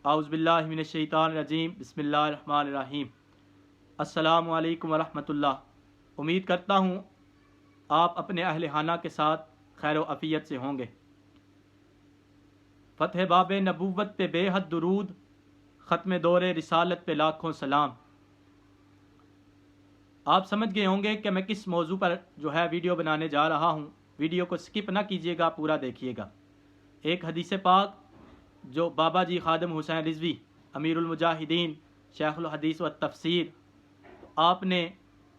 اعوذ باللہ من الشیطان الرجیم بسم اللہ الرحمن الرحیم۔ السلام علیکم ورحمۃ اللہ۔ امید کرتا ہوں آپ اپنے اہل خانہ کے ساتھ خیر و عافیت سے ہوں گے۔ فتح باب نبوت پہ بے حد درود، ختم دور رسالت پہ لاکھوں سلام۔ آپ سمجھ گئے ہوں گے کہ میں کس موضوع پر ویڈیو بنانے جا رہا ہوں۔ ویڈیو کو سکپ نہ کیجیے گا، پورا دیکھیے گا۔ ایک حدیث پاک جو بابا جی خادم حسین رضوی امیر المجاہدین شیخ الحدیث و تفسیر، آپ نے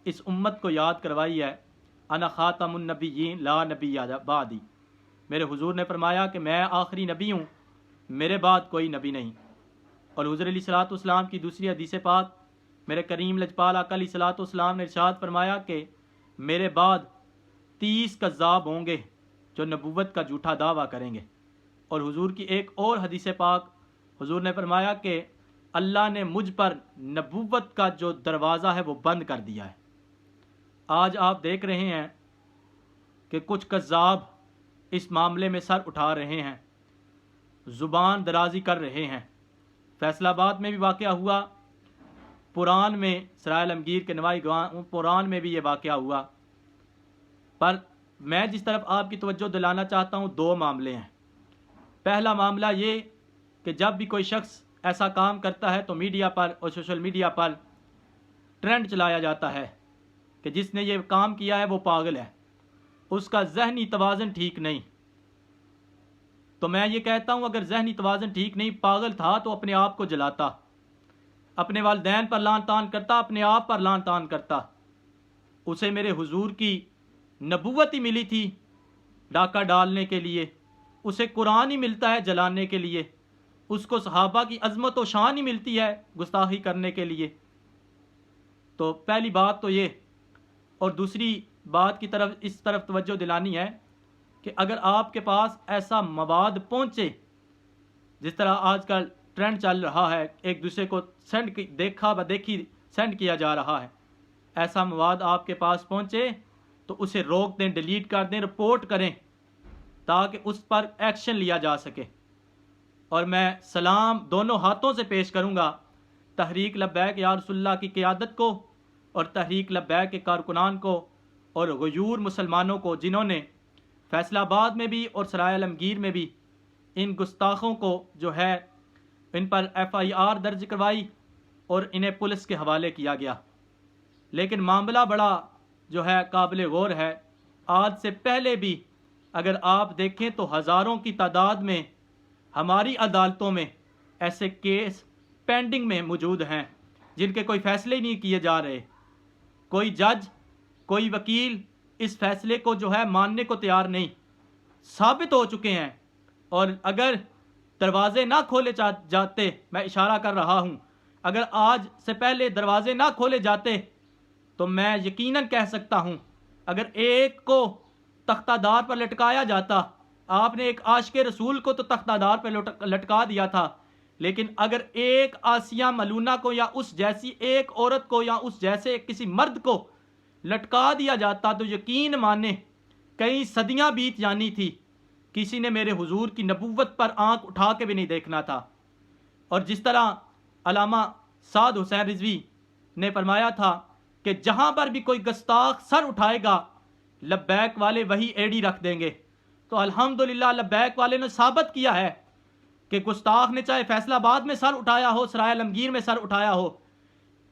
اس امت کو یاد کروائی ہے، انا خاتم النبیین لا نبی بعدی۔ میرے حضور نے فرمایا کہ میں آخری نبی ہوں، میرے بعد کوئی نبی نہیں۔ اور حضور علیہ الصلوۃ والسلام کی دوسری حدیث پاک میرے کریم لجپال آقا علیہ الصلوۃ والسلام نے ارشاد فرمایا کہ میرے بعد 30 کذاب ہوں گے جو نبوت کا جھوٹا دعویٰ کریں گے۔ اور حضور کی ایک اور حدیث پاک حضور نے فرمایا کہ اللہ نے مجھ پر نبوت کا جو دروازہ ہے وہ بند کر دیا ہے۔ آج آپ دیکھ رہے ہیں کہ کچھ کذاب اس معاملے میں سر اٹھا رہے ہیں، زبان درازی کر رہے ہیں۔ فیصل آباد میں بھی واقعہ ہوا، پوران میں سرائے عالمگیر کے نوائی گاؤں پوران میں بھی یہ واقعہ ہوا۔ پر میں جس طرف آپ کی توجہ دلانا چاہتا ہوں، دو معاملے ہیں۔ پہلا معاملہ یہ کہ جب بھی کوئی شخص ایسا کام کرتا ہے تو میڈیا پر اور سوشل میڈیا پر ٹرینڈ چلایا جاتا ہے کہ جس نے یہ کام کیا ہے وہ پاگل ہے، اس کا ذہنی توازن ٹھیک نہیں۔ تو میں یہ کہتا ہوں اگر ذہنی توازن ٹھیک نہیں، پاگل تھا تو اپنے آپ کو جلاتا، اپنے والدین پر لعن طعن کرتا، اپنے آپ پر لعن طعن کرتا۔ اسے میرے حضور کی نبوت ہی ملی تھی ڈاکہ ڈالنے کے لیے، اسے قرآن ہی ملتا ہے جلانے کے لیے، اس کو صحابہ کی عظمت و شان ہی ملتی ہے گستاخی کرنے کے لیے۔ تو پہلی بات تو یہ، اور دوسری بات کی طرف اس طرف توجہ دلانی ہے کہ اگر آپ کے پاس ایسا مواد پہنچے، جس طرح آج کل ٹرینڈ چل رہا ہے، ایک دوسرے کو دیکھا دیکھی سینڈ کیا جا رہا ہے، ایسا مواد آپ کے پاس پہنچے تو اسے روک دیں، ڈیلیٹ کر دیں، رپورٹ کریں تاکہ اس پر ایکشن لیا جا سکے۔ اور میں سلام دونوں ہاتھوں سے پیش کروں گا تحریک لبیک یا رسول اللہ کی قیادت کو اور تحریک لبیک کے کارکنان کو اور غیور مسلمانوں کو، جنہوں نے فیصل آباد میں بھی اور سرائے عالمگیر میں بھی ان گستاخوں کو ان پر FIR درج کروائی اور انہیں پولیس کے حوالے کیا گیا۔ لیکن معاملہ بڑا قابل غور ہے۔ آج سے پہلے بھی اگر آپ دیکھیں تو ہزاروں کی تعداد میں ہماری عدالتوں میں ایسے کیس پینڈنگ میں موجود ہیں جن کے کوئی فیصلے نہیں کیے جا رہے۔ کوئی جج، کوئی وکیل اس فیصلے کو ماننے کو تیار نہیں، ثابت ہو چکے ہیں۔ اور اگر دروازے نہ کھولے جاتے، میں اشارہ کر رہا ہوں، اگر آج سے پہلے دروازے نہ کھولے جاتے تو میں یقیناً کہہ سکتا ہوں اگر ایک کو تختہ دار پر لٹکایا جاتا، آپ نے ایک عاشق رسول کو تو تختہ دار پر لٹکا دیا تھا، لیکن اگر ایک آسیہ ملونہ کو یا اس جیسی ایک عورت کو یا اس جیسے کسی مرد کو لٹکا دیا جاتا تو یقین مانے کئی صدیاں بیت جانی تھی، کسی نے میرے حضور کی نبوت پر آنکھ اٹھا کے بھی نہیں دیکھنا تھا۔ اور جس طرح علامہ سعد حسین رضوی نے فرمایا تھا کہ جہاں پر بھی کوئی گستاخ سر اٹھائے گا، لبیک والے وہی ایڑی رکھ دیں گے۔ تو الحمدللہ لبیک والے نے ثابت کیا ہے کہ گستاخ نے چاہے فیصل آباد میں سر اٹھایا ہو، سرائے عالمگیر میں سر اٹھایا ہو،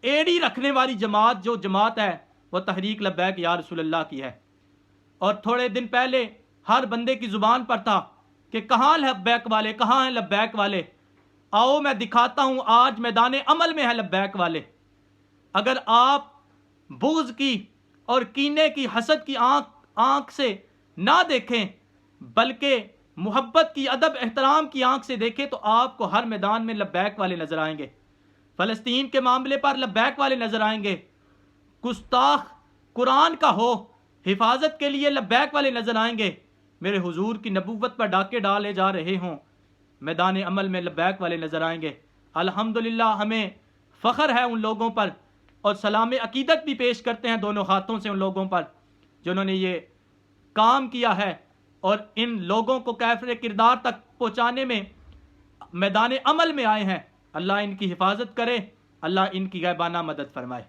ایڑی رکھنے والی جماعت جو جماعت ہے وہ تحریک لبیک یا رسول اللہ کی ہے۔ اور تھوڑے دن پہلے ہر بندے کی زبان پر تھا کہ کہاں لبیک والے، کہاں ہیں لبیک والے؟ آؤ میں دکھاتا ہوں، آج میدان عمل میں ہے لبیک والے۔ اگر آپ بغض کی اور کینے کی، حسد کی آنکھ سے نہ دیکھیں بلکہ محبت کی، ادب احترام کی آنکھ سے دیکھیں تو آپ کو ہر میدان میں لبیک والے نظر آئیں گے۔ فلسطین کے معاملے پر لبیک والے نظر آئیں گے، گستاخ قرآن کا ہو حفاظت کے لیے لبیک والے نظر آئیں گے، میرے حضور کی نبوت پر ڈاکے ڈالے جا رہے ہوں میدان عمل میں لبیک والے نظر آئیں گے۔ الحمدللہ ہمیں فخر ہے ان لوگوں پر، اور سلام عقیدت بھی پیش کرتے ہیں دونوں ہاتھوں سے ان لوگوں پر جنہوں نے یہ کام کیا ہے اور ان لوگوں کو کافر کردار تک پہنچانے میں میدان عمل میں آئے ہیں، اللہ ان کی حفاظت کرے، اللہ ان کی غیبانہ مدد فرمائے۔